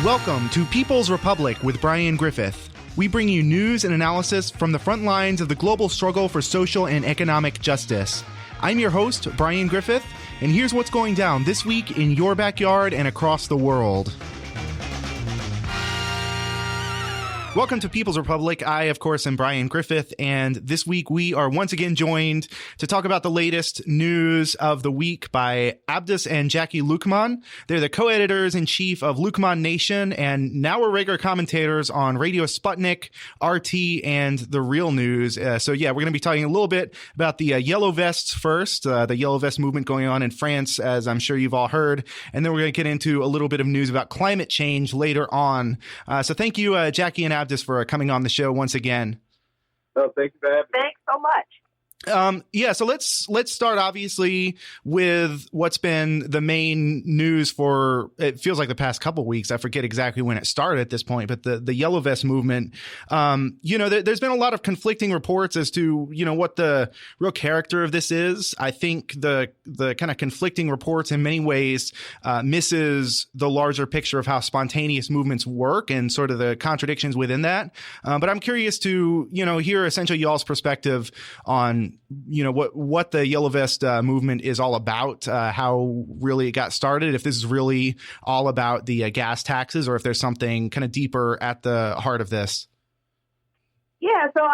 Welcome to People's Republic with Brian Griffith. We bring you news and analysis from the front lines of the global struggle for social and economic justice. I'm your host, Brian Griffith, and here's what's going down this week in your backyard and across the world. Welcome to People's Republic. I, of course, am Brian Griffith, and this week we are once again joined to talk about the latest news of the week by Abdus and Jacqueline Luqman. They're the co-editors-in-chief of Luqman Nation, and now are regular commentators on Radio Sputnik, RT, and The Real News. We're going to be talking a little bit about the Yellow Vests first, the Yellow Vest movement going on in France, as I'm sure you've all heard, and then we're going to get into a little bit of news about climate change later on. So thank you, Jackie and Abdus, for coming on the show once again. Oh, thank you for having me. Thanks so much. So let's start obviously with what's been the main news for, it feels like the past couple of weeks. I forget exactly when it started at this point, but the Yellow Vest movement, there's been a lot of conflicting reports as to, what the real character of this is. I think the kind of conflicting reports in many ways misses the larger picture of how spontaneous movements work and sort of the contradictions within that. But I'm curious to, hear essentially y'all's perspective on what the Yellow Vest movement is all about, how really it got started, if this is really all about the gas taxes, or if there's something kind of deeper at the heart of this. Yeah, so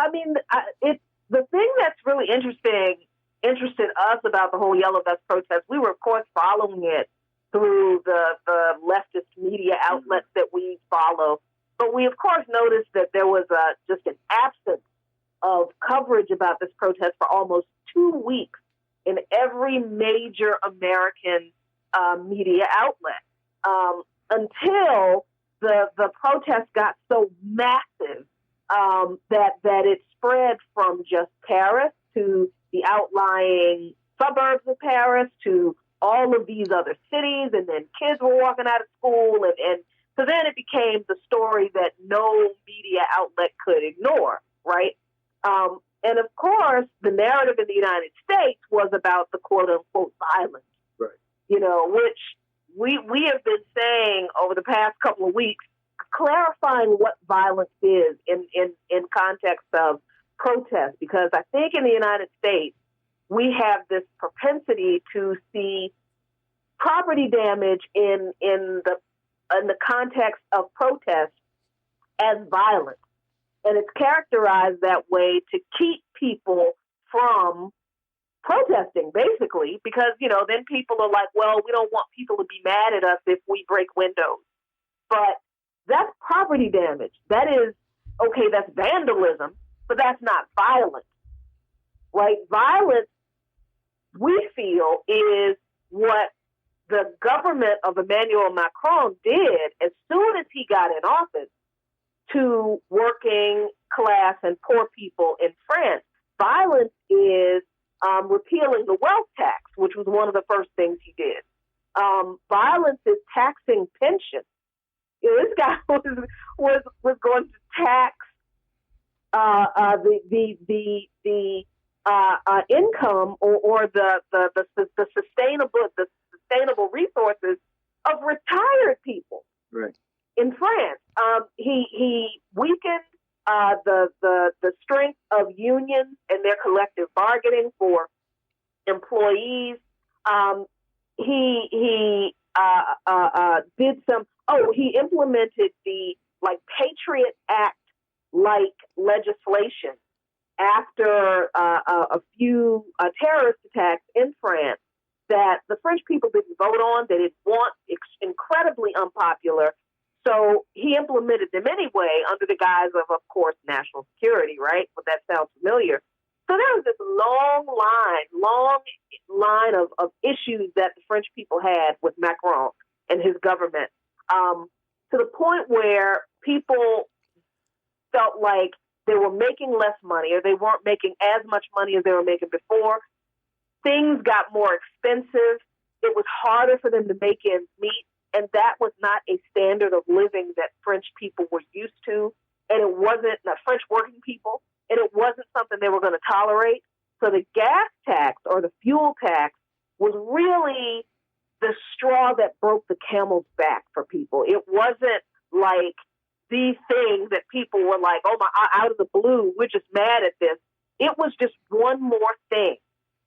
it's the thing that's really interested us about the whole Yellow Vest protest. We were, of course, following it through the leftist media outlets that we follow, but we, of course, noticed that there was just an absence of coverage about this protest for almost 2 weeks in every major American media outlet until the protest got so massive that it spread from just Paris to the outlying suburbs of Paris to all of these other cities, and then kids were walking out of school, and so then it became the story that no media outlet could ignore, right? And of course, the narrative in the United States was about the quote unquote violence, right? Which we have been saying over the past couple of weeks, clarifying what violence is in context of protest, because I think in the United States, we have this propensity to see property damage in the context of protest as violence. And it's characterized that way to keep people from protesting, basically, because, then people are like, well, we don't want people to be mad at us if we break windows. But that's property damage. That is, okay, that's vandalism, but that's not violence, right? Violence, we feel, is what the government of Emmanuel Macron did as soon as he got in office to working class and poor people in France. Violence is repealing the wealth tax, which was one of the first things he did. Violence is taxing pensions. This guy was going to tax the income or the sustainable resources of retired people. Right. In France, he weakened the strength of unions and their collective bargaining for employees. He did some. He implemented the Patriot Act legislation after a few terrorist attacks in France that the French people didn't vote on. They didn't want, incredibly unpopular. So he implemented them anyway under the guise of course, national security, right? But that sounds familiar. So there was this long line of issues that the French people had with Macron and his government, to the point where people felt like they were making less money, or they weren't making as much money as they were making before. Things got more expensive. It was harder for them to make ends meet. And that was not a standard of living that French people were used to. And it wasn't French working people. And it wasn't something they were going to tolerate. So the gas tax or the fuel tax was really the straw that broke the camel's back for people. It wasn't like these things that people were like, oh my, out of the blue, we're just mad at this. It was just one more thing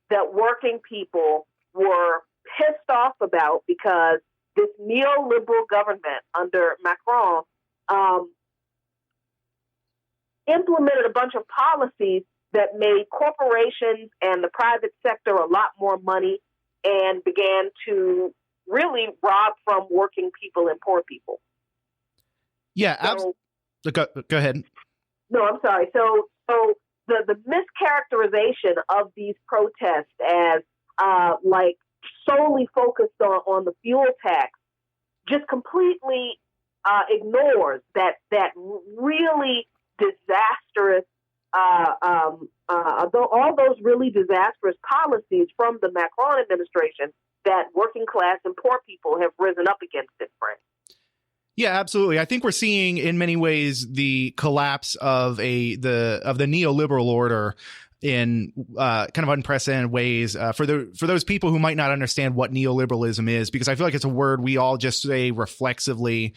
that working people were pissed off about because this neoliberal government under Macron implemented a bunch of policies that made corporations and the private sector a lot more money and began to really rob from working people and poor people. Yeah, go ahead. No, I'm sorry. So the mischaracterization of these protests as like solely focused on the fuel tax just completely ignores that really disastrous all those really disastrous policies from the Macron administration that working class and poor people have risen up against in France. Yeah, absolutely. I think we're seeing in many ways the collapse of the neoliberal order in kind of unprecedented ways for those people who might not understand what neoliberalism is, because I feel like it's a word we all just say reflexively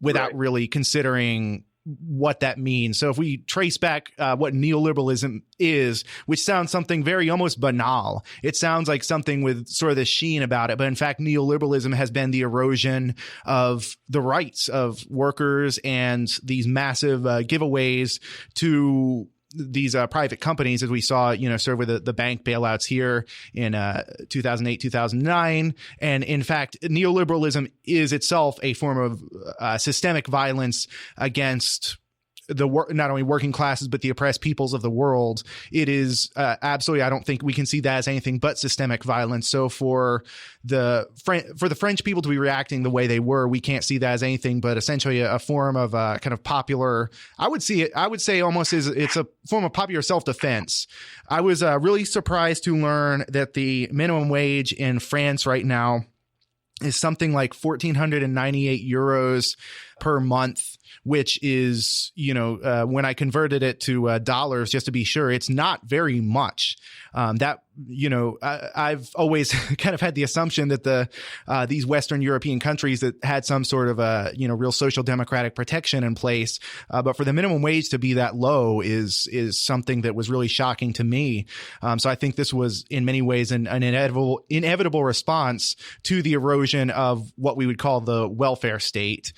without really considering what that means. So if we trace back what neoliberalism is, which sounds something very almost banal, it sounds like something with sort of the sheen about it. But in fact, neoliberalism has been the erosion of the rights of workers and these massive giveaways to these private companies, as we saw, sort of with the bank bailouts here in 2008, 2009. And in fact, neoliberalism is itself a form of systemic violence against not only working classes, but the oppressed peoples of the world. It is absolutely, I don't think we can see that as anything but systemic violence. So for the French people to be reacting the way they were, we can't see that as anything but essentially a form of kind of popular, I would say almost it's a form of popular self-defense. I was really surprised to learn that the minimum wage in France right now is something like 1,498 euros per month, which is, when I converted it to dollars, just to be sure, it's not very much. I've always kind of had the assumption that these Western European countries that had some sort of real social democratic protection in place, but for the minimum wage to be that low is something that was really shocking to me. So I think this was in many ways an inevitable response to the erosion of what we would call the welfare state.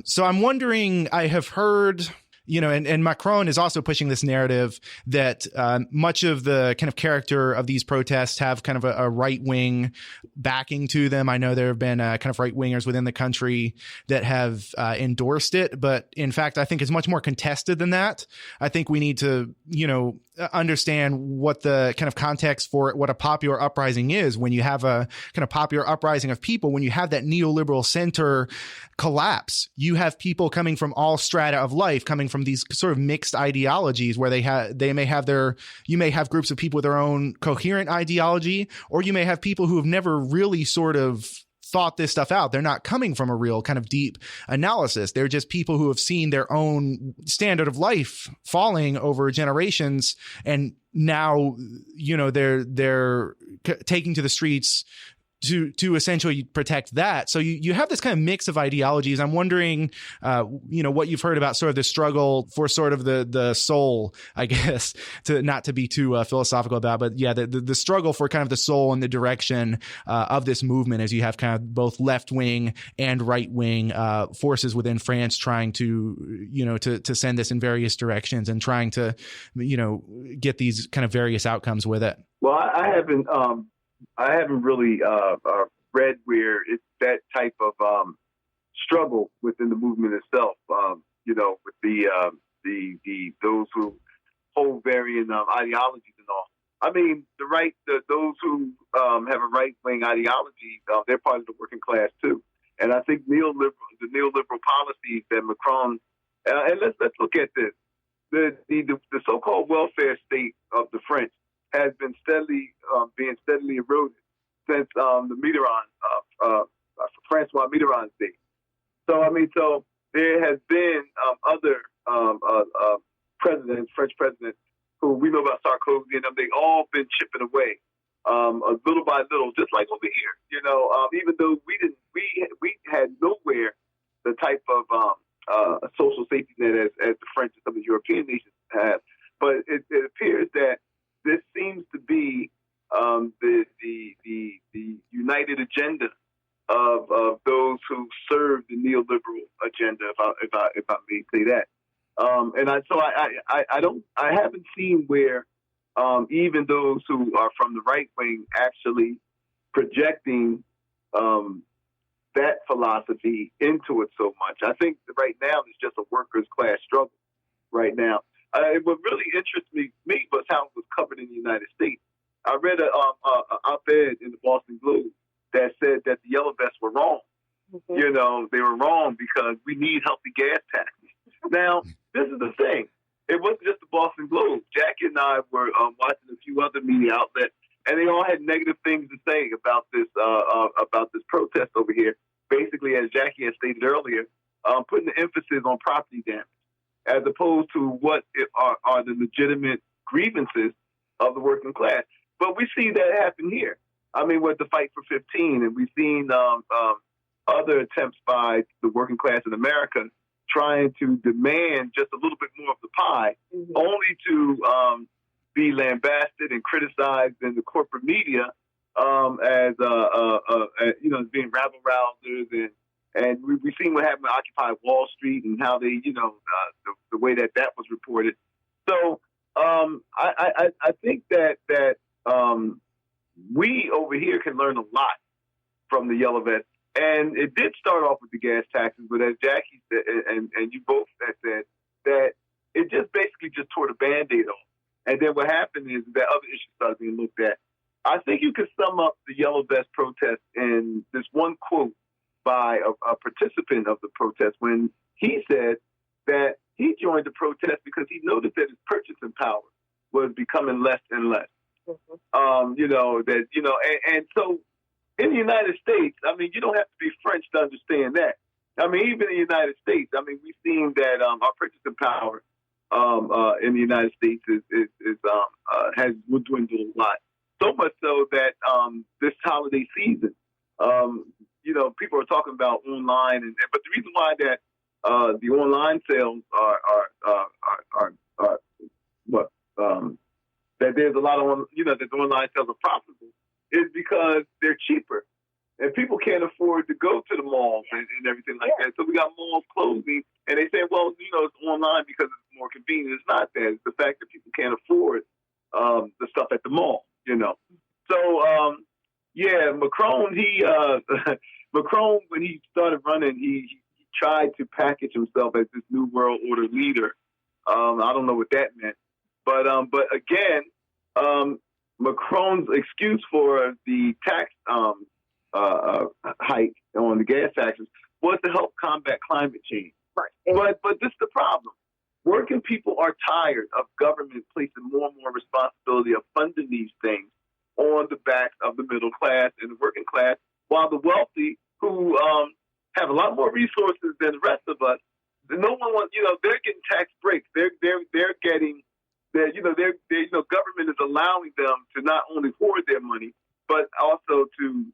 So I'm wondering, I have heard, and Macron is also pushing this narrative that much of the kind of character of these protests have kind of a right-wing backing to them. I know there have been kind of right-wingers within the country that have endorsed it, but in fact, I think it's much more contested than that. I think we need to, understand what the kind of context for what a popular uprising is. When you have a kind of popular uprising of people, when you have that neoliberal center collapse, you have people coming from all strata of life, coming from these sort of mixed ideologies where you may have groups of people with their own coherent ideology, or you may have people who have never really sort of thought this stuff out. They're not coming from a real kind of deep analysis. They're just people who have seen their own standard of life falling over generations. And now, they're taking to the streets to essentially protect that. So you have this kind of mix of ideologies. I'm wondering, what you've heard about sort of the struggle for sort of the soul, I guess, to not to be too philosophical about, but yeah, the struggle for kind of the soul and the direction of this movement, as you have kind of both left wing and right wing forces within France trying to, to send this in various directions and trying to, get these kind of various outcomes with it. Well, I haven't really read where it's that type of struggle within the movement itself. With the those who hold varying ideologies and all. I mean, those who have a right wing ideology, they're part of the working class too. And I think the neoliberal policies that Macron and let's look at this. The so-called welfare state of the French has been being steadily eroded since the Mitterrand, Francois Mitterrand's day. So there has been other presidents, French presidents, who we know about Sarkozy and them. They all been chipping away, little by little, just like over here. Even though we had nowhere the type of united agenda of those who serve the neoliberal agenda, if I may say that. I haven't seen where even those who are from the right wing actually projecting that philosophy into it so much. I think that right now it's just a workers' class struggle right now. What really interests me was how it was covered in the United States. I read an op-ed in the Boston Globe that said that the yellow vests were wrong. Mm-hmm. You know, they were wrong because we need healthy gas taxes. Now, this is the thing. It wasn't just the Boston Globe. Jackie and I were watching a few other media outlets, and they all had negative things to say about this protest over here. Basically, as Jackie had stated earlier, putting the emphasis on property damage, as opposed to what are the legitimate grievances of the working class. But we see that happen here. I mean, with the Fight for 15, and we've seen other attempts by the working class in America trying to demand just a little bit more of the pie, mm-hmm. only to be lambasted and criticized in the corporate media as being rabble rousers, and we've seen what happened to Occupy Wall Street and how they, the way that was reported. So I think that we over here can learn a lot from the yellow vests. And it did start off with the gas taxes, but as Jackie said, and you both have said, that it just basically just tore the Band-Aid off. And then what happened is that other issues started being looked at. I think you could sum up the yellow vest protest in this one quote by a participant of the protest when he said that he joined the protest because he noticed that his purchasing power was becoming less and less. Mm-hmm. And so in the United States, I mean, you don't have to be French to understand that. I mean, even in the United States, I mean, we've seen that our purchasing power in the United States has dwindled a lot. So much so that this holiday season, people are talking about online, but the reason why that the online sales that there's a lot of that the online sales are profitable is because they're cheaper, and people can't afford to go to the malls and everything like that. So we got malls closing, and they say, well, it's online because it's more convenient. It's not that. It's the fact that people can't afford the stuff at the mall. So Macron, Macron, when he started running, he tried to package himself as this new world order leader. I don't know what that meant, but again, Macron's excuse for the tax hike on the gas taxes was to help combat climate change. Right. But this is the problem. Working people are tired of government placing more and more responsibility of funding these things on the backs of the middle class and the working class, while the wealthy, who have a lot more resources than the rest of us, no one wants. They're getting tax breaks. They're getting. Government is allowing them to not only hoard their money, but also to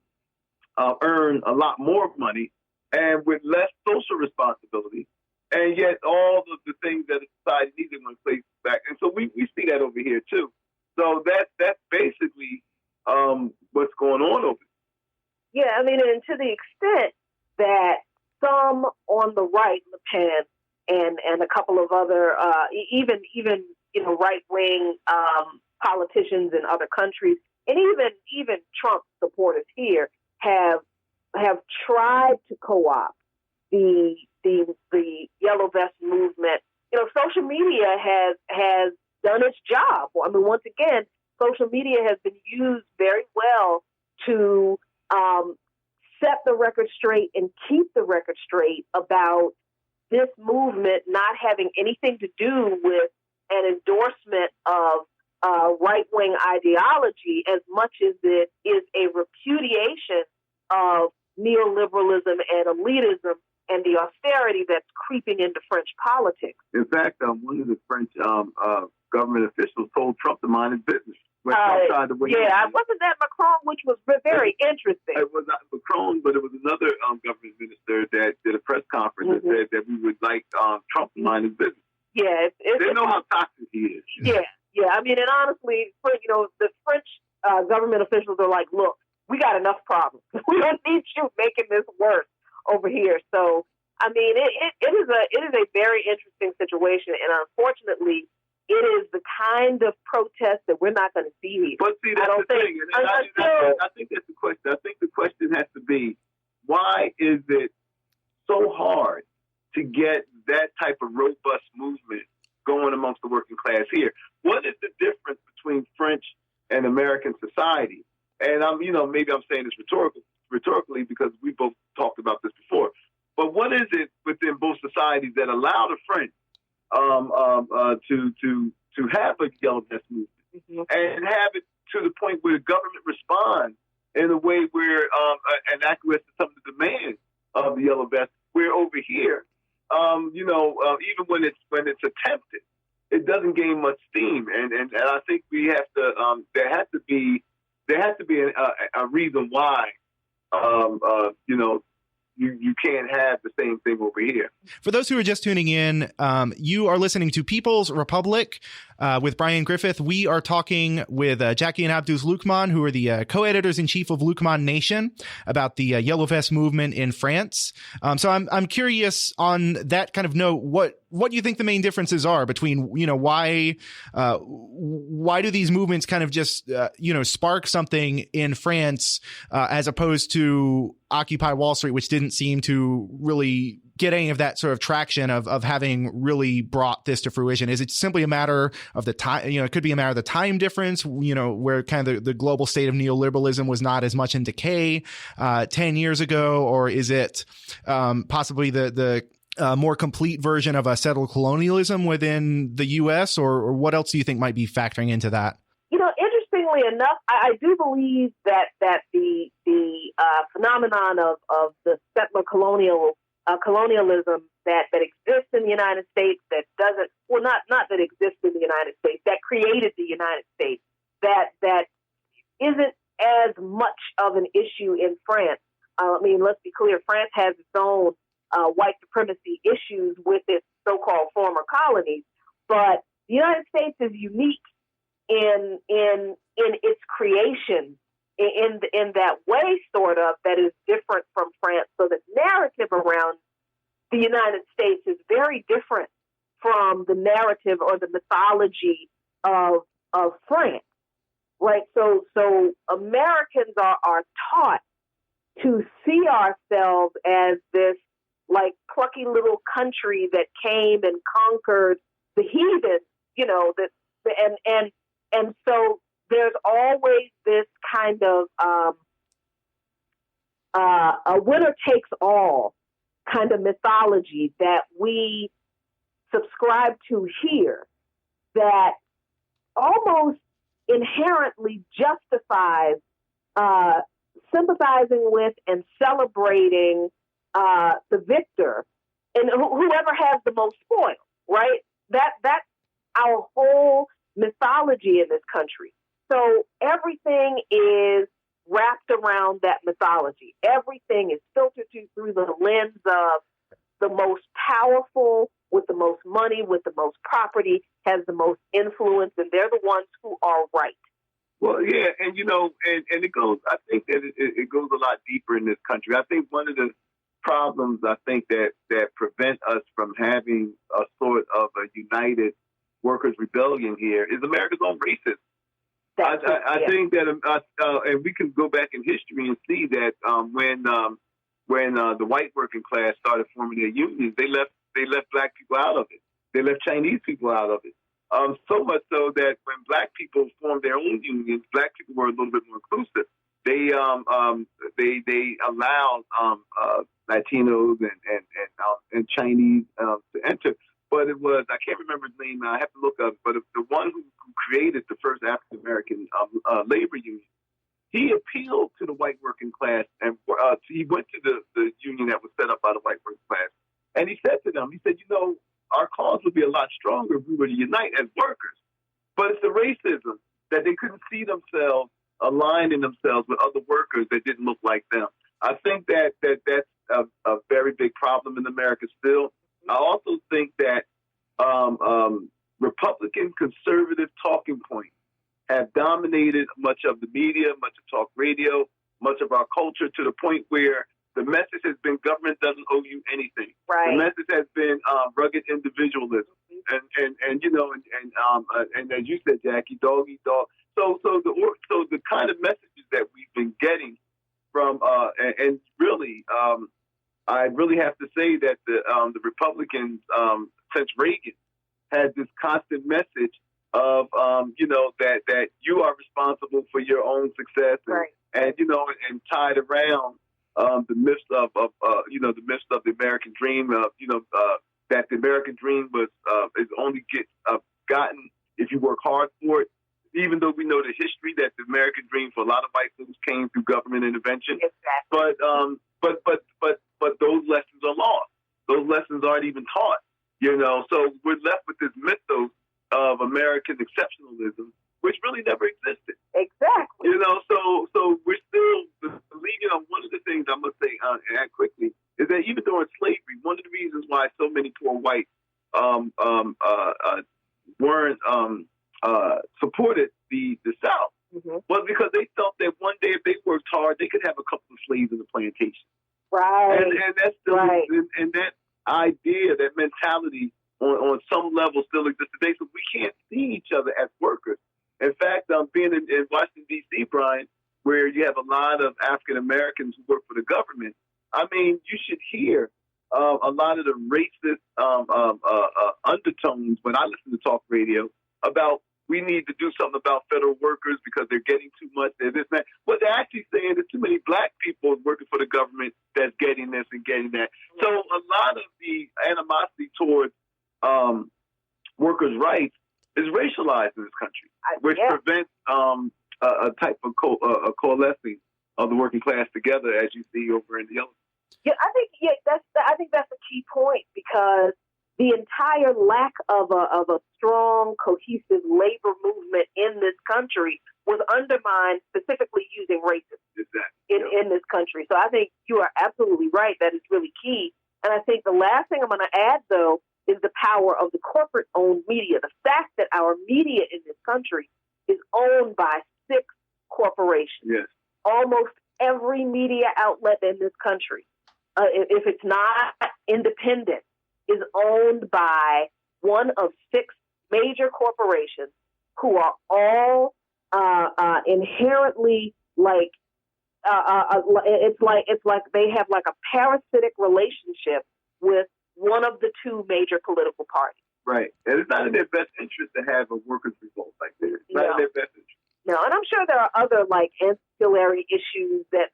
earn a lot more money and with less social responsibility. And yet all of the things that a society needs in one place back. And so we see that over here too. So that's basically what's going on over there. Yeah, I mean, and to the extent that some on the right, Le Pen and a couple of other even right-wing politicians in other countries, and even Trump supporters here have tried to co-opt the yellow vest movement. Social media has done its job. I mean, once again, social media has been used very well to set the record straight and keep the record straight about this movement not having anything to do with an endorsement of right-wing ideology as much as it is a repudiation of neoliberalism and elitism and the austerity that's creeping into French politics. In fact, one of the French government officials told Trump to mind his business. Wasn't that Macron, which was very interesting? It was not Macron, but it was another government minister that did a press conference and said that we would like Trump to mind his business. Yeah, they know how toxic he is. Yeah. I mean, and honestly, the French government officials are like, look, we got enough problems. We don't need you making this worse over here. So, I mean, it is a very interesting situation, and unfortunately, it is the kind of protest that we're not going to see here. But see, that's the thing. I think that's the question. I think the question has to be, why is it so hard to get that type of robust movement going amongst the working class here? What is the difference between French and American society? And maybe I'm saying this rhetorically because we both talked about this before. But what is it within both societies that allow the French to have a yellow vest movement and have it to the point where the government responds in a way where and acquiesce to some of the demands of the yellow vest? Where over here, even when it's attempted, it doesn't gain much steam, and I think we have to. There has to be a reason why. You can't have the same thing over here. For those who are just tuning in, you are listening to People's Republic with Brian Griffith. We are talking with Jacqueline and Abdus Luqman, who are the co-editors-in-chief of Luqman Nation, about the Yellow Vest movement in France. So I'm curious on that kind of note, what do you think the main differences are between, why do these movements kind of just, spark something in France as opposed to Occupy Wall Street, which didn't seem to really get any of that sort of traction of having really brought this to fruition? Is it simply a matter of the time? It could be a matter of the time difference, where kind of the global state of neoliberalism was not as much in decay 10 years ago, or is it possibly the more complete version of a settled colonialism within the U.S., or what else do you think might be factoring into that? Interestingly enough, I do believe that the phenomenon of the settler colonialism that exists in the United States, that doesn't, well, not that exists in the United States, that created the United States, that isn't as much of an issue in France. Let's be clear, France has its own white supremacy issues with its so-called former colonies, but the United States is unique in its creation in that way, sort of, that is different from France. So the narrative around the United States is very different from the narrative or the mythology of France, right? So Americans are taught to see ourselves as this like plucky little country that came and conquered the heathens, and so there's always this kind of a winner takes all kind of mythology that we subscribe to here, that almost inherently justifies sympathizing with and celebrating the victor and whoever has the most spoil, right? That's our whole mythology in this country. So everything is wrapped around that mythology. Everything is filtered through the lens of the most powerful, with the most money, with the most property, has the most influence, and they're the ones who are right. Well, yeah, and and it goes. I think that it goes a lot deeper in this country. I think one of the problems that prevent us from having a sort of a united workers' rebellion here is America's own racism. I think that, and we can go back in history and see that when the white working class started forming their unions, they left black people out of it. They left Chinese people out of it. So much so that when black people formed their own unions, black people were a little bit more inclusive. They allowed Latinos and Chinese to enter. But it was, I can't remember his name now, I have to look up, but the one who created the first African-American labor union, he appealed to the white working class, and he went to the union that was set up by the white working class, and he said to them, our cause would be a lot stronger if we were to unite as workers. But it's the racism that they couldn't see themselves aligning themselves with other workers that didn't look like them. I think that's a very big problem in America still. I also think that Republican conservative talking points have dominated much of the media, much of talk radio, much of our culture, to the point where the message has been government doesn't owe you anything. Right. The message has been rugged individualism, and as you said, Jackie, dog eat dog. So the kind of messages that we've been getting from and really, I really have to say that the Republicans since Reagan had this constant message of that you are responsible for your own success, and tied around the myths of the myths of the American dream, that the American dream is only gotten if you work hard for it. Even though we know the history that the American dream for a lot of white folks came through government intervention, but those lessons are lost. Those lessons aren't even taught. So we're left with this mythos of American exceptionalism, which really never existed. Exactly. So we're still leading on. One of the things I must say, add quickly, is that even during slavery, one of the reasons why so many poor whites weren't supported the South was because they felt that one day if they worked hard, they could have a couple of slaves in the plantation. Right. And that's still and that idea, that mentality on some level still exists today. So we can't see each other as workers. In fact, being in Washington, D.C., Brian, where you have a lot of African Americans who work for the government, I mean, you should hear a lot of the racist undertones when I listen to talk radio about we need to do something about federal workers because they're getting too much. They're this and that. What they're actually saying is too many black people working for the government that's getting this and getting that. So a lot of the animosity towards workers' rights is racialized in this country, which prevents a type of coalescing of the working class together, as you see over in the yellow. Yeah, I think that's a key point, because the entire lack of a strong, cohesive labor movement in this country was undermined specifically using racism in this country. So I think you are absolutely right. That is really key. And I think the last thing I'm going to add, though, is the power of the corporate-owned media. The fact that our media in this country is owned by 6 corporations. Yes. Almost every media outlet in this country, if it's not independent, is owned by one of 6 major corporations who are all inherently it's like they have like a parasitic relationship with one of the 2 major political parties. Right. And it's not in their best interest to have a workers' revolt like this. It's not in their best interest. No, and I'm sure there are other ancillary issues that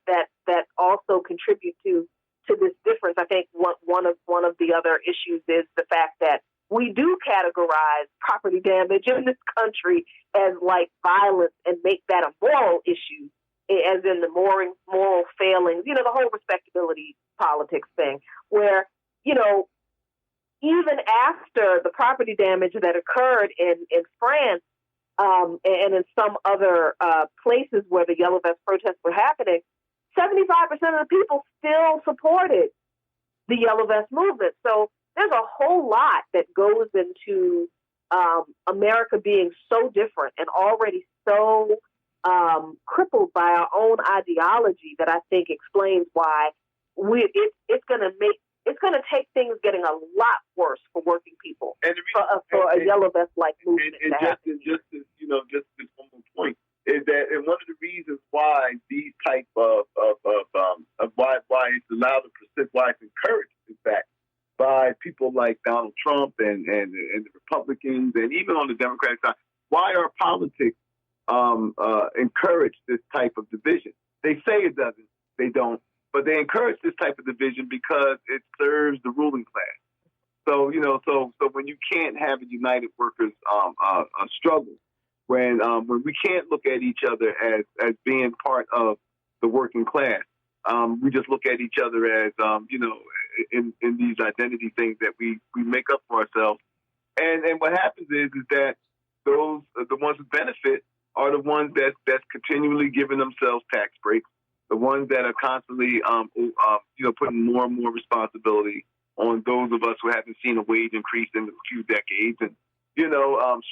also contribute to this difference. I think one of the other issues is the fact that we do categorize property damage in this country as violence and make that a moral issue, as in the moral failings, the whole respectability politics thing, where, even after the property damage that occurred in France and in some other places where the Yellow Vest protests were happening, 75% of the people still supported the Yellow Vest movement. So there's a whole lot that goes into America being so different and already so crippled by our own ideology that I think explains why it's going to take things getting a lot worse for working people and for a Yellow Vest movement to happen. Just this one more point is that, and one of the reasons why these type of why it's allowed to persist, why it's encouraged, in fact, by people like Donald Trump and the Republicans, and even on the Democratic side, why our politics encourage this type of division. They say it doesn't, they don't, but they encourage this type of division because it serves the ruling class. So so when you can't have a united workers struggle, when we can't look at each other as being part of the working class, we just look at each other as in these identity things that we make up for ourselves. And what happens is that those the ones who benefit are the ones that's continually giving themselves tax breaks, the ones that are constantly putting more and more responsibility on those of us who haven't seen a wage increase in a few decades, and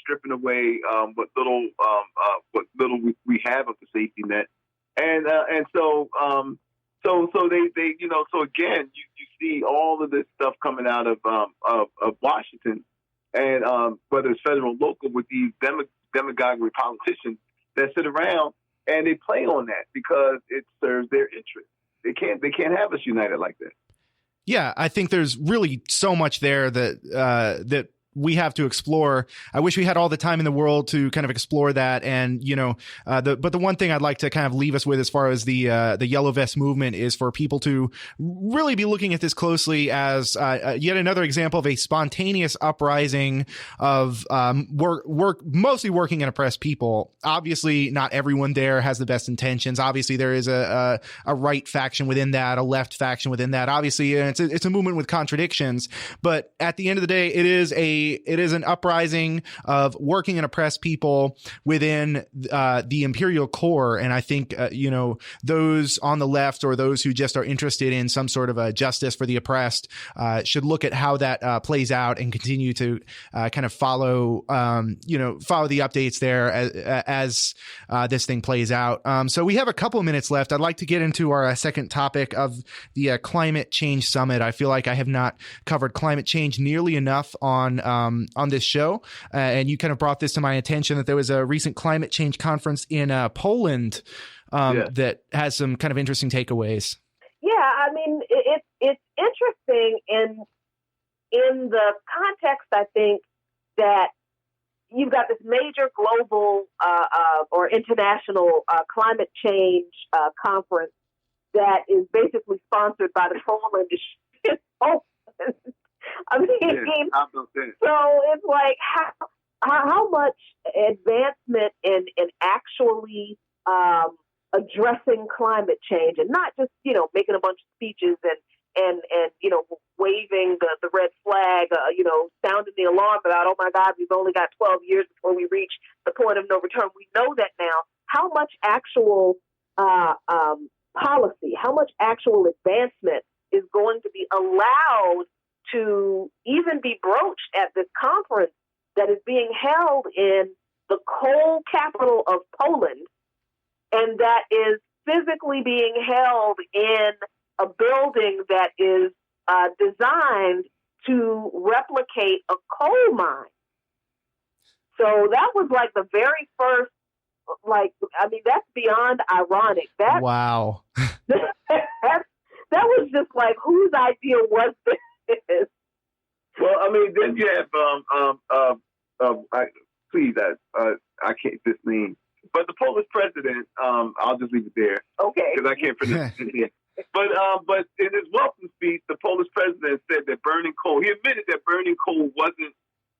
stripping away what little we have of the safety net, And so they so again you see all of this stuff coming out of Washington, and whether it's federal or local, with these demagoguery politicians that sit around and they play on that because it serves their interest. They can't have us united like this. Yeah, I think there's really so much there that we have to explore. I wish we had all the time in the world to kind of explore that. And, but the one thing I'd like to kind of leave us with as far as the Yellow Vest movement is for people to really be looking at this closely as yet another example of a spontaneous uprising of mostly working and oppressed people. Obviously, not everyone there has the best intentions. Obviously, there is a right faction within that, a left faction within that. Obviously, it's a movement with contradictions. But at the end of the day, it is an uprising of working and oppressed people within the imperial core. And I think, those on the left or those who just are interested in some sort of a justice for the oppressed should look at how that plays out and continue to kind of follow the updates there as this thing plays out. So we have a couple of minutes left. I'd like to get into our second topic of the Climate Change Summit. I feel like I have not covered climate change nearly enough on this show. And you kind of brought this to my attention that there was a recent climate change conference in Poland that has some kind of interesting takeaways. Yeah, I mean, it's interesting in the context, I think, that you've got this major global or international climate change conference that is basically sponsored by the Poland. I mean, so it's like how much advancement in actually addressing climate change, and not just making a bunch of speeches and waving the red flag, sounding the alarm about, oh my God, we've only got 12 years before we reach the point of no return. We know that now. How much actual policy, how much actual advancement is going to be allowed to even be broached at this conference that is being held in the coal capital of Poland, and that is physically being held in a building that is designed to replicate a coal mine. So that was like the very first, that's beyond ironic. Wow. That was just like, whose idea was this? Well, I mean, then you have I can't this name, but the Polish president. I'll just leave it there, okay, because I can't pronounce it. But in his welcome speech, the Polish president said that burning coal. He admitted that burning coal wasn't.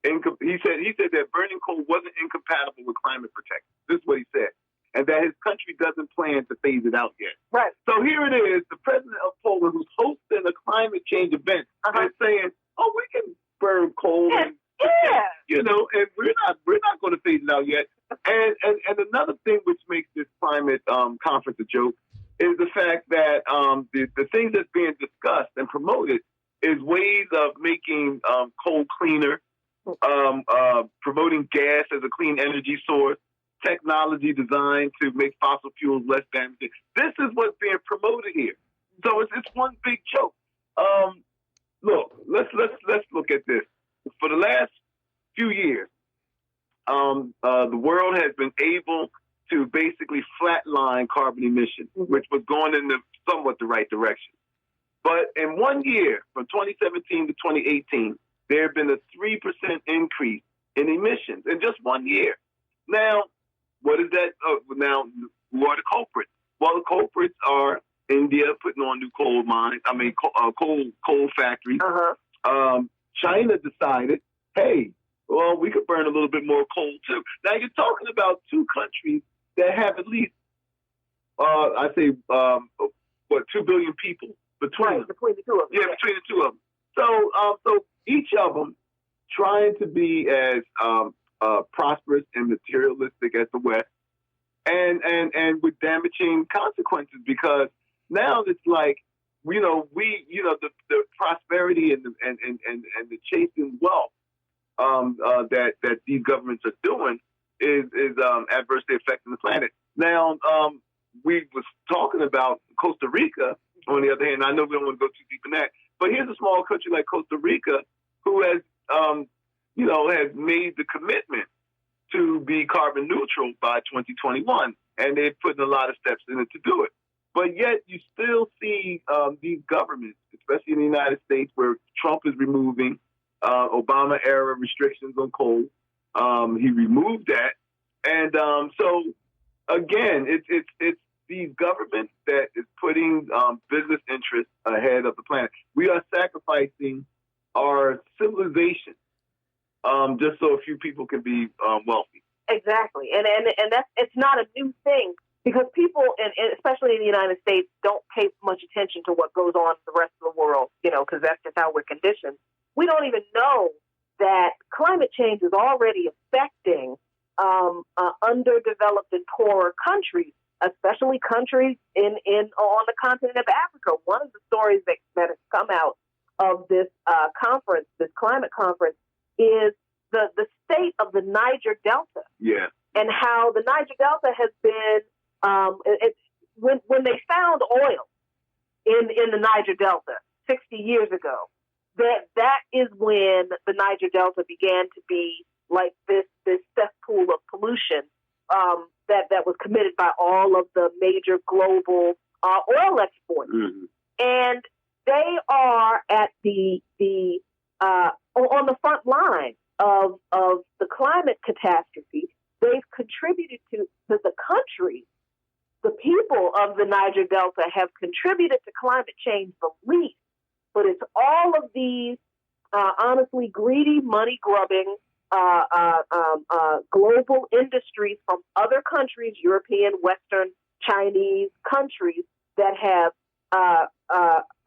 He said that burning coal wasn't incompatible with climate protection. This is what he said, and that his country doesn't plan to phase it out yet. Right. So here it is, the president of Poland, who's hosting a climate change event, is saying, "Oh, we can burn coal, and we're not going to phase it out yet." And another thing which makes this climate conference a joke is the fact that the things that's being discussed and promoted is ways of making coal cleaner, promoting gas as a clean energy source, technology designed to make fossil fuels less damaging. This is what's being promoted here. So it's one big joke. Look, let's look at this. For the last few years, the world has been able to basically flatline carbon emissions, which was going in somewhat the right direction. But in 1 year, from 2017 to 2018, there have been a 3% increase in emissions in just 1 year. Now, what is that? Now, who are the culprits? Well, the culprits are India putting on new coal mines. Coal factories. China decided, hey, well, we could burn a little bit more coal too. Now you're talking about two countries that have at least, 2 billion people between them. Between the two of them. Yeah, between the two of them. So each of them trying to be as prosperous and materialistic as the West, and with damaging consequences, because now it's like, the prosperity and the chasing wealth that these governments are doing is adversely affecting the planet. Now, we was talking about Costa Rica, on the other hand, I know we don't want to go too deep in that, but here's a small country like Costa Rica who has, has made the commitment to be carbon neutral by 2021, and they're putting a lot of steps in it to do it. But yet you still see these governments, especially in the United States, where Trump is removing Obama-era restrictions on coal. He removed that. And so, again, it's these governments that is putting business interests ahead of the planet. We are sacrificing our civilization just so a few people can be wealthy. Exactly. And that's, it's not a new thing, because people, and especially in the United States, don't pay much attention to what goes on in the rest of the world, because that's just how we're conditioned. We don't even know that climate change is already affecting underdeveloped and poorer countries, especially countries on the continent of Africa. One of the stories that has come out of this conference, this climate conference, is the state of the Niger Delta. Yeah. And how the Niger Delta has been, when they found oil in the Niger Delta 60 years ago, that is when the Niger Delta began to be like this cesspool of pollution that was committed by all of the major global oil exporters. Mm-hmm. And they are at on the front line of the climate catastrophe. They've contributed to the country. The people of the Niger Delta have contributed to climate change the least, but it's all of these honestly greedy, money-grubbing global industries from other countries, European, Western, Chinese countries, that have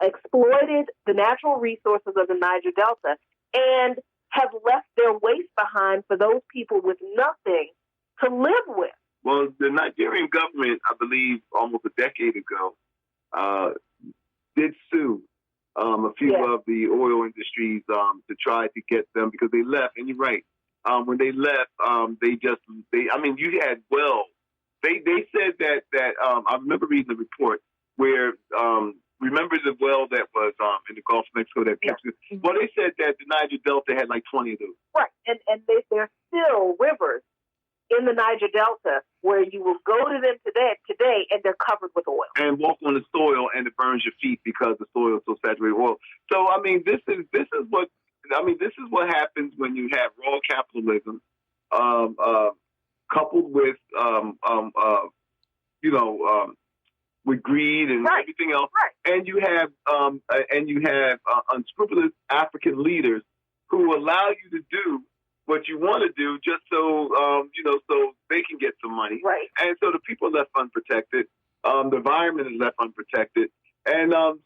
exploited the natural resources of the Niger Delta and have left their waste behind for those people with nothing to live with. Well, the Nigerian government, I believe, almost a decade ago, did sue a few of the oil industries to try to get them, because they left. And you're right. When they left, you had wells. They said that I remember reading the report where remember the well that was in the Gulf of Mexico that kept it. Well, they said that the Niger Delta had like 20 of those. Right, and there's still rivers in the Niger Delta where you will go to them today, and they're covered with oil. And walk on the soil, and it burns your feet because the soil is so saturated with oil. So, this is what happens when you have raw capitalism, coupled with with greed and everything else, and you have unscrupulous African leaders who allow you to do what you want to do just so so they can get some money, and so the people are left unprotected, the environment is left unprotected, and this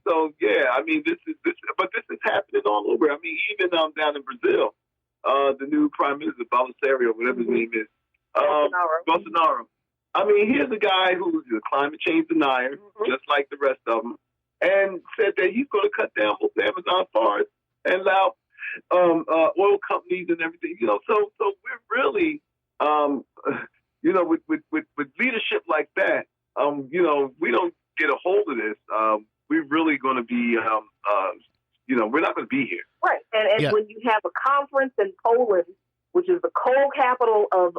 is happening all over. Even down in Brazil, the new prime minister Bolsonaro, whatever his name is, Bolsonaro. Here's a guy who's a climate change denier, just like the rest of them, and said that he's going to cut down most Amazon forests and allow oil companies and everything. So we're really, with leadership like that, we don't get a hold of this. We're really going to be, we're not going to be here. Right, and when you have a conference in Poland, which is the coal capital of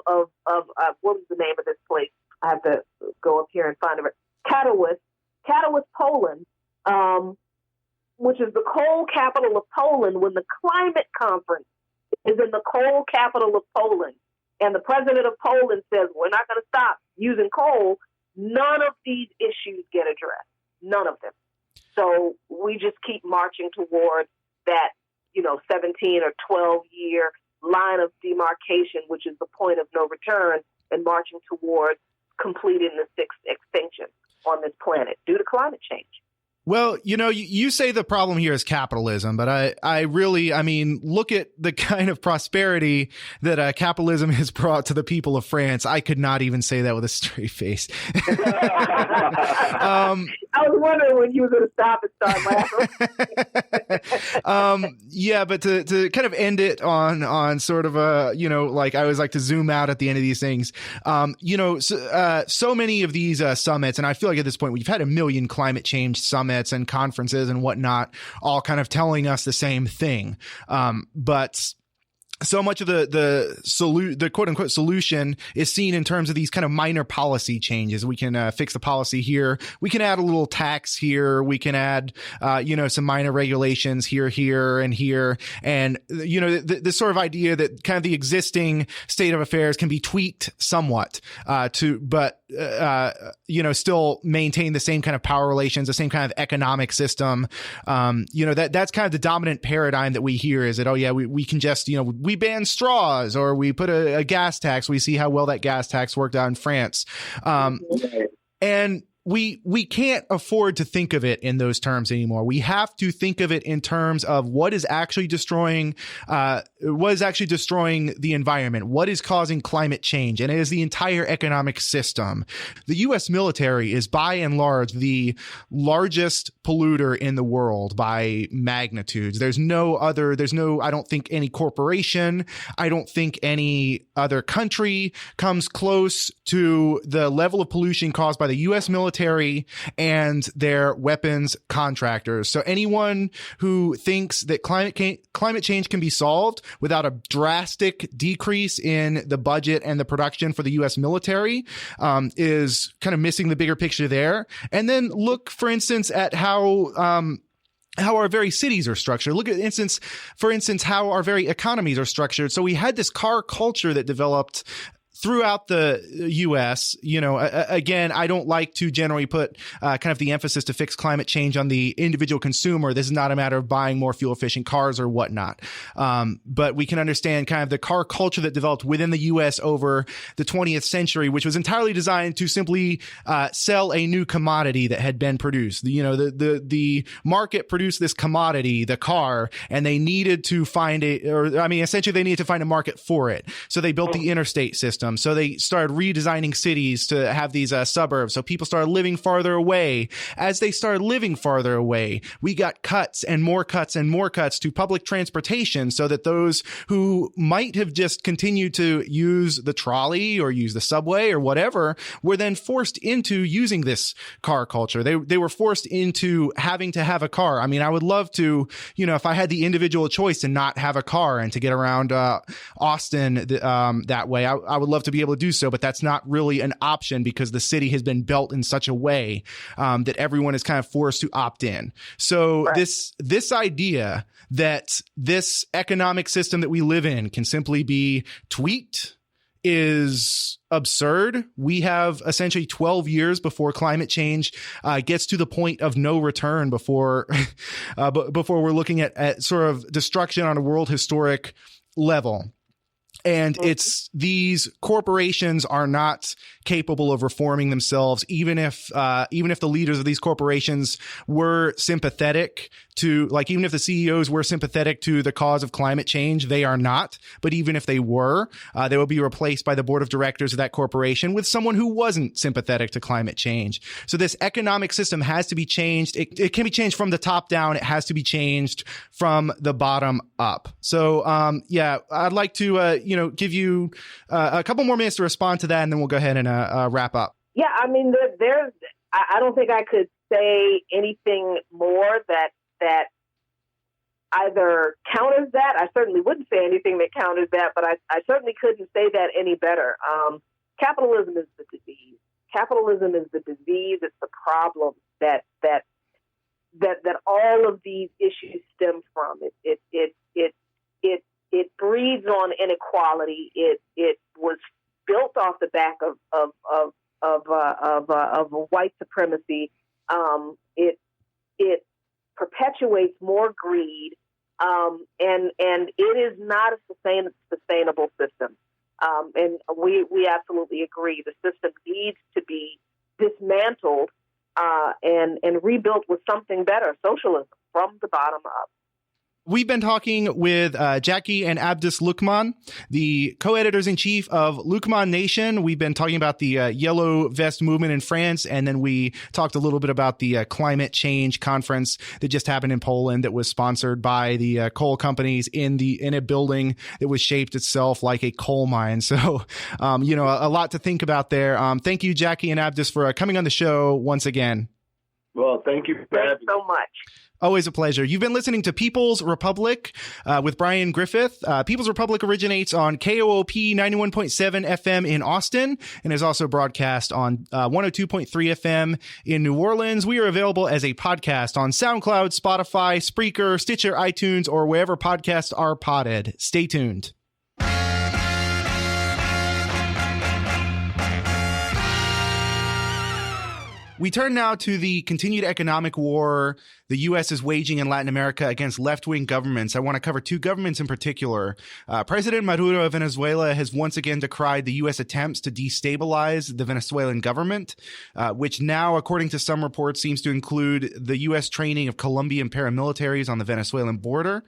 what is the name of this place? I have to go up here and find it. Katowice, Poland, which is the coal capital of Poland. When the climate conference is in the coal capital of Poland, and the president of Poland says, we're not going to stop using coal, none of these issues get addressed. None of them. So we just keep marching towards that, 17 or 12-year line of demarcation, which is the point of no return, and marching towards completing the sixth extinction on this planet due to climate change. Well, you say the problem here is capitalism, but I really look at the kind of prosperity that capitalism has brought to the people of France. I could not even say that with a straight face. I was wondering when you were going to stop and start laughing. Yeah, but to kind of end it on sort of a, like I always like to zoom out at the end of these things. So many of these summits, and I feel like at this point we've had a million climate change summits and conferences and whatnot, all kind of telling us the same thing. But so much of the quote unquote solution is seen in terms of these kind of minor policy changes. We can fix the policy here. We can add a little tax here. We can add, some minor regulations here, and here. And, this sort of idea that kind of the existing state of affairs can be tweaked somewhat, still maintain the same kind of power relations, the same kind of economic system. That's kind of the dominant paradigm that we hear is that, we can just, we ban straws or we put a gas tax. We see how well that gas tax worked out in France. And we can't afford to think of it in those terms anymore. We have to think of it in terms of what is actually destroying the environment, what is causing climate change, and it is the entire economic system. The U.S. military is by and large the largest polluter in the world by magnitudes. I don't think any corporation, I don't think any other country comes close to the level of pollution caused by the U.S. military and their weapons contractors. So anyone who thinks that climate change can be solved without a drastic decrease in the budget and the production for the U.S. military is kind of missing the bigger picture there. And then look, for instance, at how our very cities are structured. Look at, for instance, how our very economies are structured. So we had this car culture that developed throughout the U.S., again, I don't like to generally put kind of the emphasis to fix climate change on the individual consumer. This is not a matter of buying more fuel efficient cars or whatnot. But we can understand kind of the car culture that developed within the U.S. over the 20th century, which was entirely designed to simply sell a new commodity that had been produced. The market produced this commodity, the car, and they needed to essentially they needed to find a market for it. So they built the interstate system. So they started redesigning cities to have these suburbs. So people started living farther away. As they started living farther away, we got cuts and more cuts and more cuts to public transportation so that those who might have just continued to use the trolley or use the subway or whatever were then forced into using this car culture. They were forced into having to have a car. I mean, I would love to, if I had the individual choice to not have a car and to get around Austin that way, I would love to be able to do so, but that's not really an option because the city has been built in such a way that everyone is kind of forced to opt in. So right. This idea that this economic system that we live in can simply be tweaked is absurd. We have essentially 12 years before climate change gets to the point of no return before we're looking at sort of destruction on a world historic level. And it's these corporations are not capable of reforming themselves, even if the leaders of these corporations were sympathetic to, even if the CEOs were sympathetic to the cause of climate change, they are not. But even if they were, they will be replaced by the board of directors of that corporation with someone who wasn't sympathetic to climate change. So this economic system has to be changed. It can be changed from the top down. It has to be changed from the bottom up. So, I'd like to, give you a couple more minutes to respond to that, and then we'll go ahead and wrap up. Yeah, I mean, I don't think I could say anything more that either counters that. I certainly wouldn't say anything that counters that, but I certainly couldn't say that any better. Capitalism is the disease. Capitalism is the disease. It's the problem that all of these issues stem from. It breeds on inequality. It was built off the back of white supremacy. It perpetuates more greed, and it is not a sustainable system. And we absolutely agree. The system needs to be dismantled and rebuilt with something better, socialism from the bottom up. We've been talking with Jackie and Abdus Luqman, the co-editors-in-chief of Luqman Nation. We've been talking about the Yellow Vest movement in France, and then we talked a little bit about the climate change conference that just happened in Poland that was sponsored by the coal companies in a building that was shaped itself like a coal mine. So, a lot to think about there. Thank you, Jackie and Abdus, for coming on the show once again. Well, thank you for having me. so much. Always a pleasure. You've been listening to People's Republic with Brian Griffith. People's Republic originates on KOOP 91.7 FM in Austin and is also broadcast on 102.3 FM in New Orleans. We are available as a podcast on SoundCloud, Spotify, Spreaker, Stitcher, iTunes, or wherever podcasts are podded. Stay tuned. We turn now to the continued economic war the U.S. is waging in Latin America against left-wing governments. I want to cover two governments in particular. President Maduro of Venezuela has once again decried the U.S. attempts to destabilize the Venezuelan government, which now, according to some reports, seems to include the U.S. training of Colombian paramilitaries on the Venezuelan border.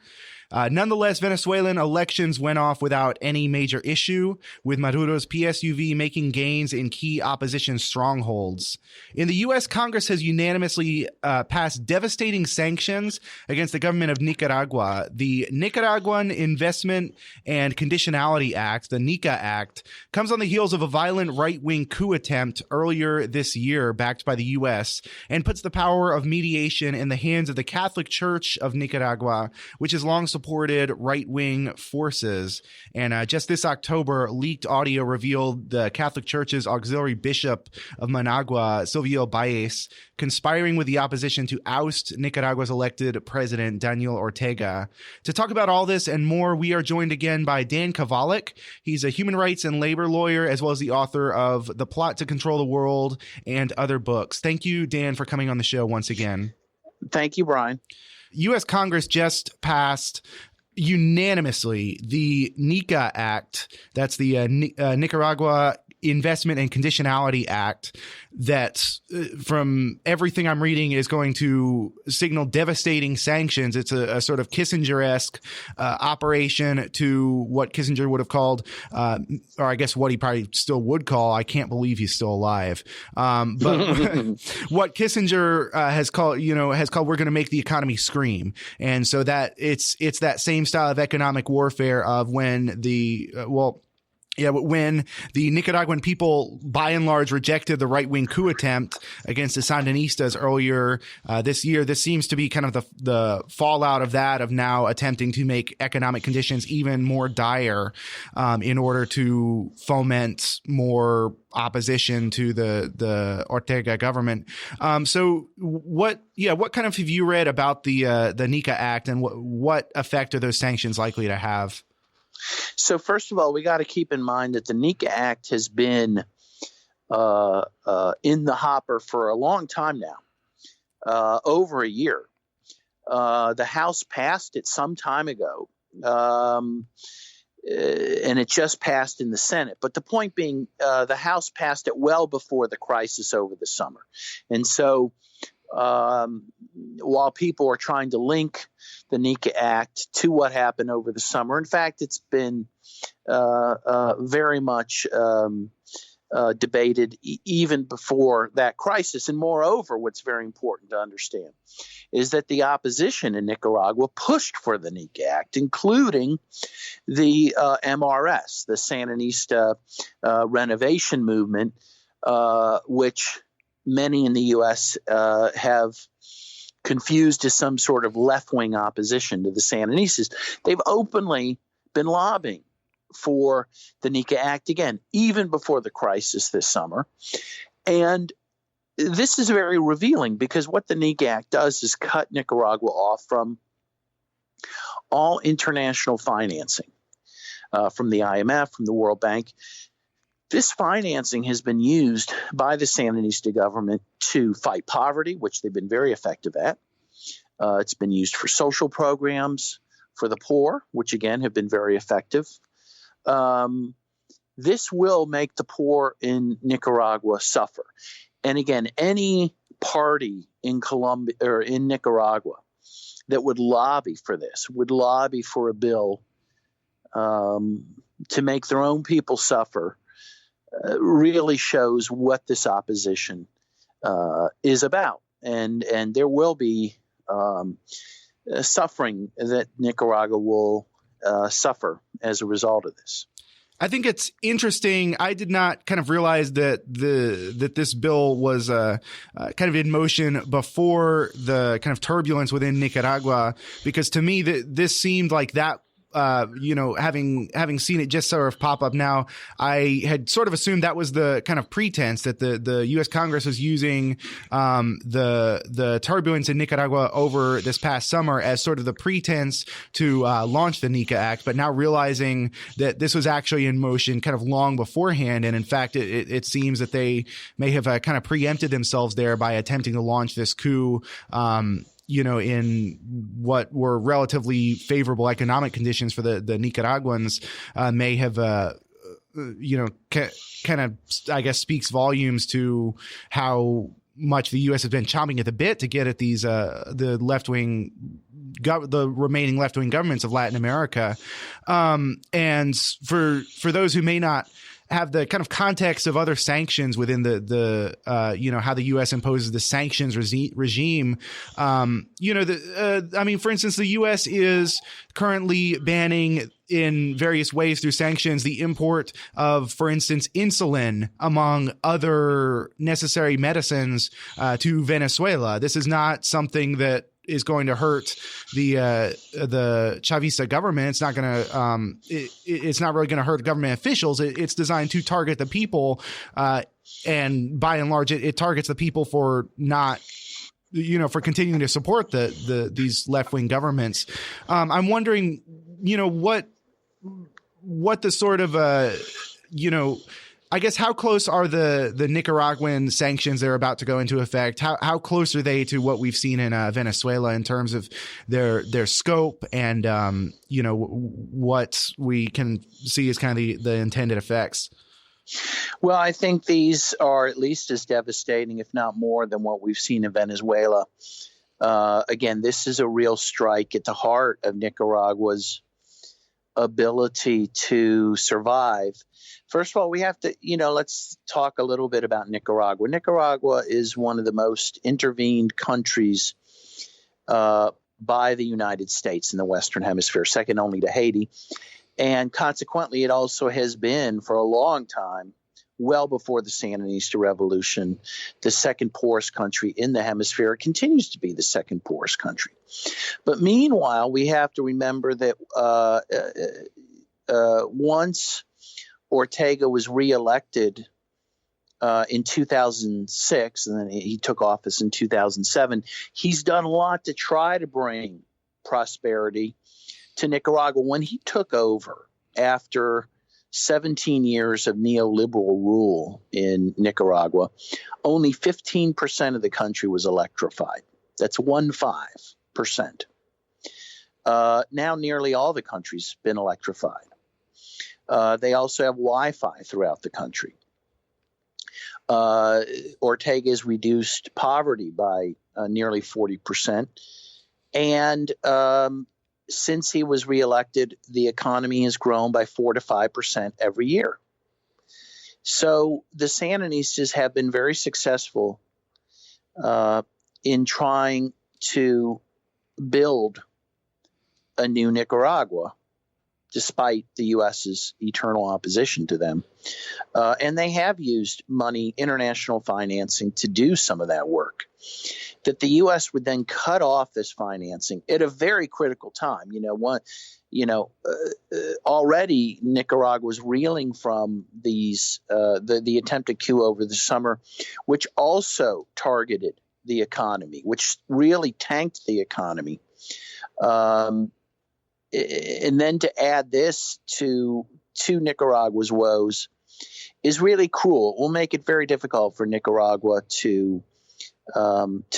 Nonetheless, Venezuelan elections went off without any major issue, with Maduro's PSUV making gains in key opposition strongholds. In the U.S., Congress has unanimously passed devastating sanctions against the government of Nicaragua. The Nicaraguan Investment and Conditionality Act, the NICA Act, comes on the heels of a violent right-wing coup attempt earlier this year backed by the U.S. and puts the power of mediation in the hands of the Catholic Church of Nicaragua, which has long supported right-wing forces. And just this October, leaked audio revealed the Catholic Church's auxiliary bishop of Managua, Silvio Baez, conspiring with the opposition to oust Nicaragua's elected president, Daniel Ortega. To talk about all this and more, we are joined again by Dn Kovalik. He's a human rights and labor lawyer, as well as the author of The Plot to Control the World and other books. Thank you, Dan, for coming on the show once again. Thank you, Brian. U.S. Congress just passed unanimously the NICA Act. That's the Nicaragua Investment and Conditionality Act that, from everything I'm reading, is going to signal devastating sanctions. It's a sort of Kissinger-esque operation to what Kissinger would have called, or I guess what he probably still would call, I can't believe he's still alive. But what Kissinger has called, we're going to make the economy scream. And so that it's that same style of economic warfare of when when the Nicaraguan people, by and large, rejected the right-wing coup attempt against the Sandinistas earlier this year. This seems to be kind of the fallout of that, of now attempting to make economic conditions even more dire in order to foment more opposition to the Ortega government. So what kind of have you read about the NICA Act, and what effect are those sanctions likely to have? So first of all, we got to keep in mind that the NICA Act has been in the hopper for a long time now, over a year. The House passed it some time ago, and it just passed in the Senate. But the point being, the House passed it well before the crisis over the summer. And so while people are trying to link the NICA Act to what happened over the summer, in fact, it's been very much debated even before that crisis. And moreover, what's very important to understand is that the opposition in Nicaragua pushed for the NICA Act, including the MRS, the Sandinista renovation movement, which many in the U.S. have confused as some sort of left-wing opposition to the Sandinistas. They've openly been lobbying for the NICA Act again, even before the crisis this summer. And this is very revealing, because what the NICA Act does is cut Nicaragua off from all international financing, from the IMF, from the World Bank. This financing has been used by the Sandinista government to fight poverty, which they've been very effective at. It's been used for social programs for the poor, which again have been very effective. This will make the poor in Nicaragua suffer. And again, any party in Colombia or in Nicaragua that would lobby for this, would lobby for a bill to make their own people suffer, really shows what this opposition is about. And there will be suffering that Nicaragua will suffer as a result of this. I think it's interesting. I did not kind of realize that this bill was kind of in motion before the kind of turbulence within Nicaragua, because to me this seemed like that. Having seen it just sort of pop up now, I had sort of assumed that was the kind of pretense that the U.S. Congress was using the turbulence in Nicaragua over this past summer as sort of the pretense to launch the NICA Act, but now realizing that this was actually in motion kind of long beforehand. And in fact, it seems that they may have kind of preempted themselves there by attempting to launch this coup in what were relatively favorable economic conditions for the Nicaraguans, may have, kind of, I guess, speaks volumes to how much the U.S. has been chomping at the bit to get at these the remaining left-wing governments of Latin America. And for those who may not have the kind of context of other sanctions within the how the U.S. imposes the sanctions regime. For instance, the U.S. is currently banning in various ways through sanctions the import of, for instance, insulin, among other necessary medicines, to Venezuela. This is not something that is going to hurt the Chavista government. It's not going to it's not really going to hurt government officials. It's designed to target the people, and by and large, it targets the people for not, for continuing to support these left wing governments. I'm wondering, what the sort of I guess how close are the Nicaraguan sanctions that are about to go into effect? How close are they to what we've seen in Venezuela in terms of their scope and what we can see as kind of the intended effects? Well, I think these are at least as devastating, if not more, than what we've seen in Venezuela. Again, this is a real strike at the heart of Nicaragua's ability to survive. First of all, we have to, let's talk a little bit about Nicaragua. Nicaragua is one of the most intervened countries by the United States in the Western Hemisphere, second only to Haiti. And consequently, it also has been for a long time, well before the Sandinista Revolution, the second poorest country in the hemisphere. It continues to be the second poorest country. But meanwhile, we have to remember that once Ortega was reelected in 2006, and then he took office in 2007, he's done a lot to try to bring prosperity to Nicaragua. When he took over after 17 years of neoliberal rule in Nicaragua, only 15% of the country was electrified. That's 15%. Now nearly all the country's been electrified. They also have Wi-Fi throughout the country. Ortega has reduced poverty by nearly 40%. And since he was reelected, the economy has grown by 4 to 5% every year. So the Sandinistas have been very successful in trying to build a new Nicaragua, despite the U.S.'s eternal opposition to them. And they have used money, international financing, to do some of that work. That the U.S. would then cut off this financing at a very critical time. Already Nicaragua was reeling from these the attempted coup over the summer, which also targeted the economy, which really tanked the economy. And then to add this to Nicaragua's woes is really cruel. It will make it very difficult for Nicaragua to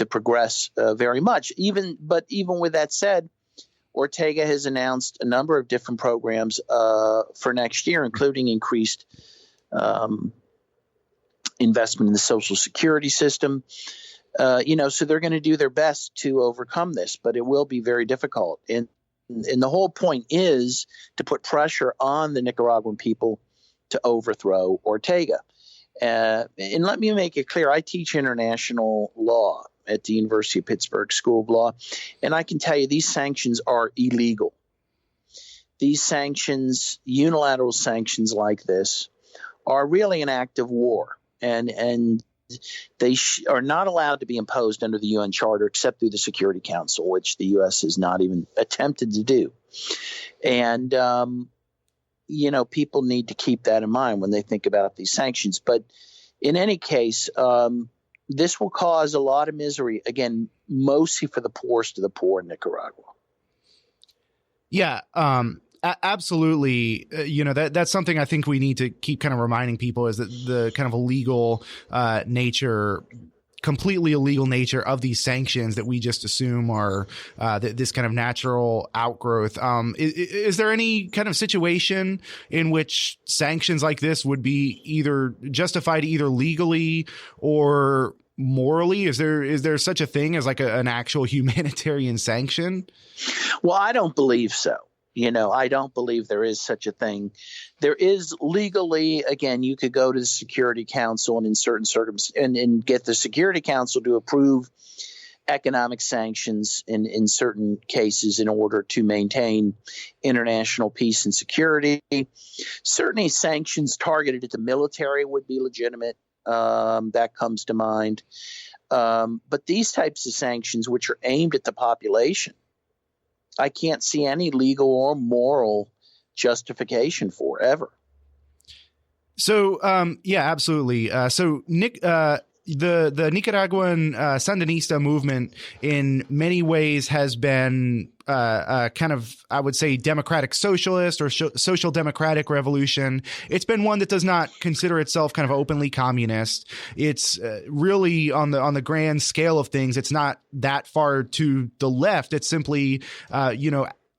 progress very much. Even with that said, Ortega has announced a number of different programs for next year, including increased investment in the social security system, So they're going to do their best to overcome this, but it will be very difficult. And the whole point is to put pressure on the Nicaraguan people to overthrow Ortega. And let me make it clear, I teach international law at the University of Pittsburgh School of Law, and I can tell you these sanctions are illegal. These sanctions, unilateral sanctions like this, are really an act of war, and they are not allowed to be imposed under the UN Charter except through the Security Council, which the U.S. has not even attempted to do. And people need to keep that in mind when they think about these sanctions. But in any case, this will cause a lot of misery, again, mostly for the poorest of the poor in Nicaragua. Yeah, absolutely. That's something I think we need to keep kind of reminding people, is that the kind of illegal nature, completely illegal nature of these sanctions that we just assume are this kind of natural outgrowth. Is there any kind of situation in which sanctions like this would be either justified either legally or morally? Is there such a thing as like an actual humanitarian sanction? Well, I don't believe so. I don't believe there is such a thing. There is legally, again, you could go to the Security Council and in certain circumstances and get the Security Council to approve economic sanctions in certain cases in order to maintain international peace and security. Certainly sanctions targeted at the military would be legitimate. That comes to mind. But these types of sanctions, which are aimed at the population, I can't see any legal or moral justification for ever. So, absolutely. So Nick, the Nicaraguan Sandinista movement in many ways has been kind of, I would say, democratic socialist or social democratic revolution. It's been one that does not consider itself kind of openly communist. It's really on the grand scale of things, it's not that far to the left. It's simply,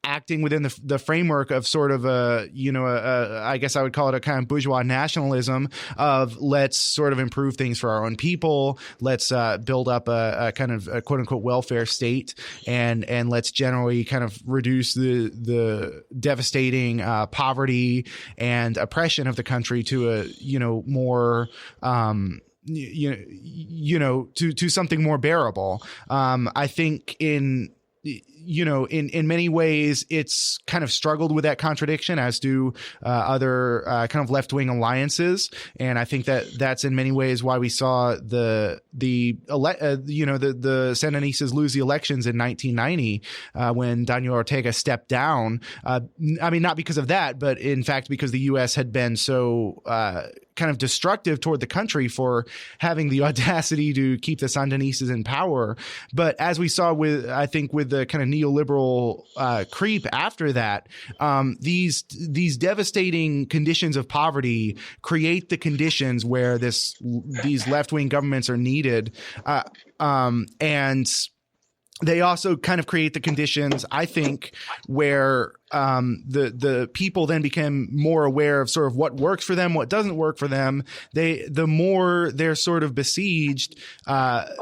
acting within the framework of sort of I guess I would call it a kind of bourgeois nationalism of let's sort of improve things for our own people. Let's build up a kind of a quote unquote welfare state, and let's generally kind of reduce the devastating poverty and oppression of the country to a more to something more bearable. I think in many ways, it's kind of struggled with that contradiction, as do other kind of left-wing alliances, and I think that's in many ways why we saw the Sandinistas lose the elections in 1990 when Daniel Ortega stepped down. Not because of that, but in fact because the U.S. had been so kind of destructive toward the country for having the audacity to keep the Sandinistas in power. But as we saw with the kind of neoliberal creep after that, these devastating conditions of poverty create the conditions where these left-wing governments are needed, and they also kind of create the conditions, I think, where the people then become more aware of sort of what works for them, what doesn't work for them. The more they're sort of besieged, the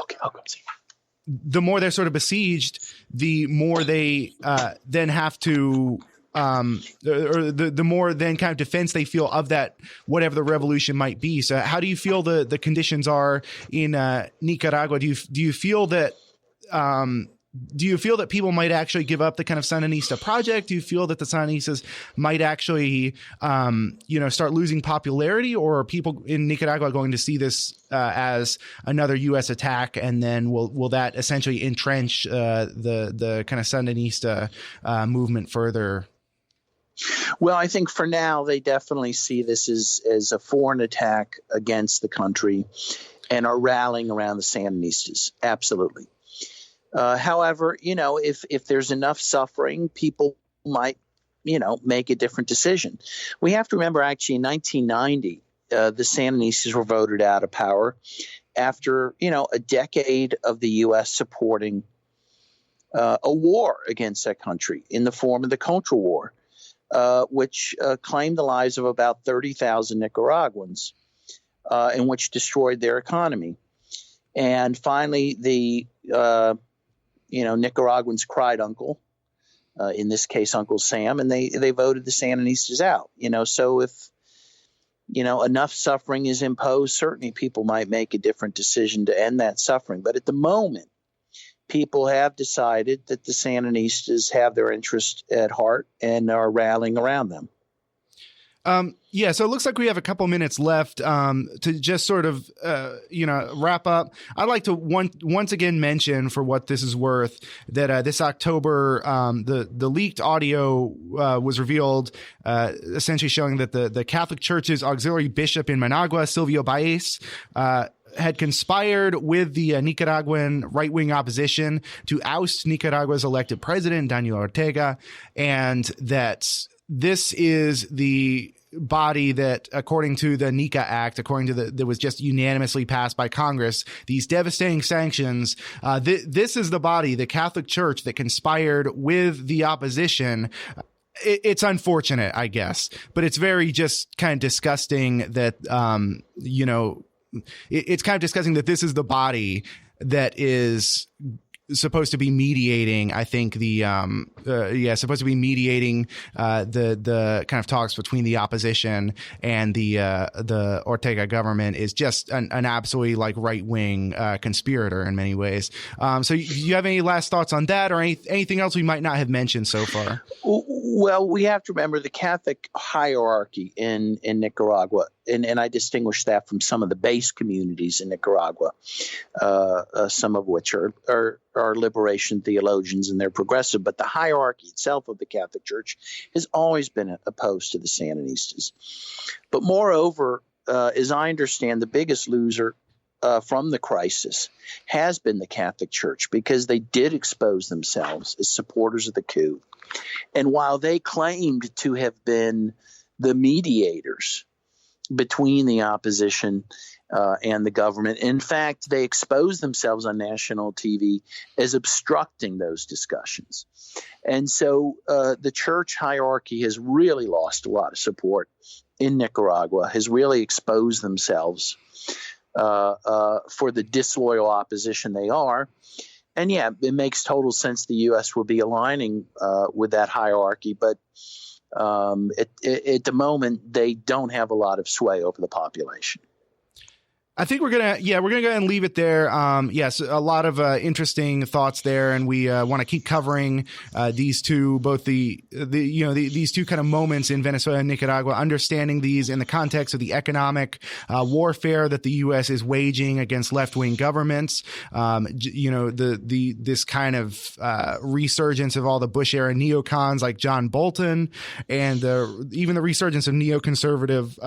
more they're sort of besieged, the more they then have to the more then kind of defense they feel of that, whatever the revolution might be. So how do you feel the conditions are in Nicaragua? Do you feel that people might actually give up the kind of Sandinista project? Do you feel that the Sandinistas might actually, start losing popularity, or are people in Nicaragua going to see this as another U.S. attack, and then will that essentially entrench the kind of Sandinista movement further? Well, I think for now they definitely see this as a foreign attack against the country and are rallying around the Sandinistas. Absolutely. However, if there's enough suffering, people might, make a different decision. We have to remember, actually, in 1990, the Sandinistas were voted out of power after, a decade of the U.S. supporting a war against that country in the form of the Contra War, which claimed the lives of about 30,000 Nicaraguans and which destroyed their economy. And finally, the Nicaraguans cried uncle, in this case, Uncle Sam, and they voted the Sandinistas out. So if enough suffering is imposed, certainly people might make a different decision to end that suffering. But at the moment, people have decided that the Sandinistas have their interest at heart and are rallying around them. So it looks like we have a couple minutes left to just sort of, wrap up. I'd like to once again mention, for what this is worth, that this October, the leaked audio was revealed, essentially showing that the Catholic Church's auxiliary bishop in Managua, Silvio Baez, had conspired with the Nicaraguan right-wing opposition to oust Nicaragua's elected president, Daniel Ortega, and that this is the body that, according to the NICA Act, that was just unanimously passed by Congress, these devastating sanctions, this is the body, the Catholic Church, that conspired with the opposition. It's unfortunate, I guess, but it's very just kind of disgusting that, it's kind of disgusting that this is the body that is supposed to be mediating, I think, supposed to be mediating the kind of talks between the opposition and the Ortega government, is just an absolutely right-wing conspirator in many ways. So you have any last thoughts on that, or anything else we might not have mentioned so far? Well, we have to remember the Catholic hierarchy in Nicaragua, and I distinguish that from some of the base communities in Nicaragua, some of which are liberation theologians and they're progressive, but the hierarchy itself of the Catholic Church has always been opposed to the Sandinistas. But moreover, as I understand, the biggest loser from the crisis has been the Catholic Church, because they did expose themselves as supporters of the coup. And while they claimed to have been the mediators between the opposition and the government, in fact, they exposed themselves on national TV as obstructing those discussions. And so the church hierarchy has really lost a lot of support in Nicaragua, has really exposed themselves for the disloyal opposition they are. And yeah, it makes total sense the U.S. will be aligning with that hierarchy, but at the moment, they don't have a lot of sway over the population. I think we're gonna go ahead and leave it there. Yes, a lot of interesting thoughts there, and we want to keep covering these two, both these two kind of moments in Venezuela and Nicaragua, understanding these in the context of the economic warfare that the U.S. is waging against left-wing governments. This kind of resurgence of all the Bush era neocons like John Bolton, and even the resurgence of neoconservative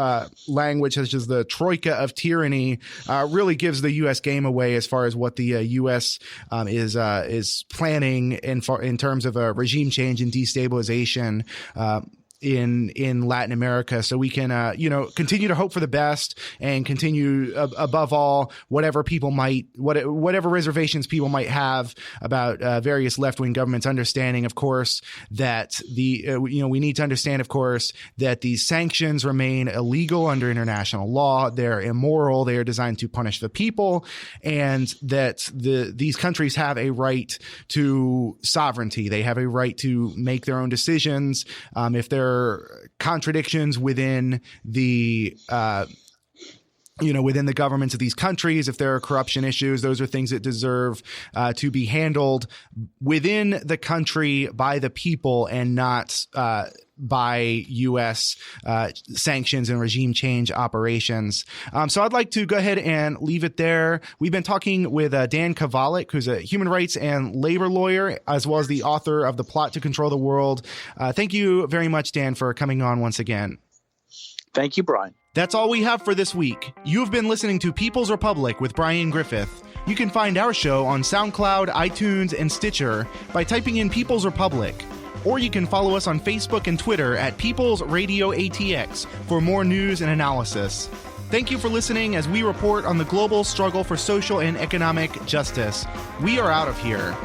language such as the troika of tyranny. Really gives the U.S. game away as far as what the U.S. is planning in terms of a regime change and destabilization in Latin America, so we can continue to hope for the best and continue above all whatever reservations people might have about various left-wing governments, understanding of course that we need to understand of course that these sanctions remain illegal under international law. They're immoral. They are designed to punish the people, and that these countries have a right to sovereignty. They have a right to make their own decisions. If they're contradictions within the within the governments of these countries, if there are corruption issues, those are things that deserve to be handled within the country by the people, and not by U.S. Sanctions and regime change operations. So I'd like to go ahead and leave it there. We've been talking with Dn Kovalik, who's a human rights and labor lawyer, as well as the author of The Plot to Control the World. Thank you very much, Dan, for coming on once again. Thank you, Brian. That's all we have for this week. You've been listening to People's Republic with Brian Griffith. You can find our show on SoundCloud, iTunes, and Stitcher by typing in People's Republic. Or you can follow us on Facebook and Twitter at People's Radio ATX for more news and analysis. Thank you for listening as we report on the global struggle for social and economic justice. We are out of here.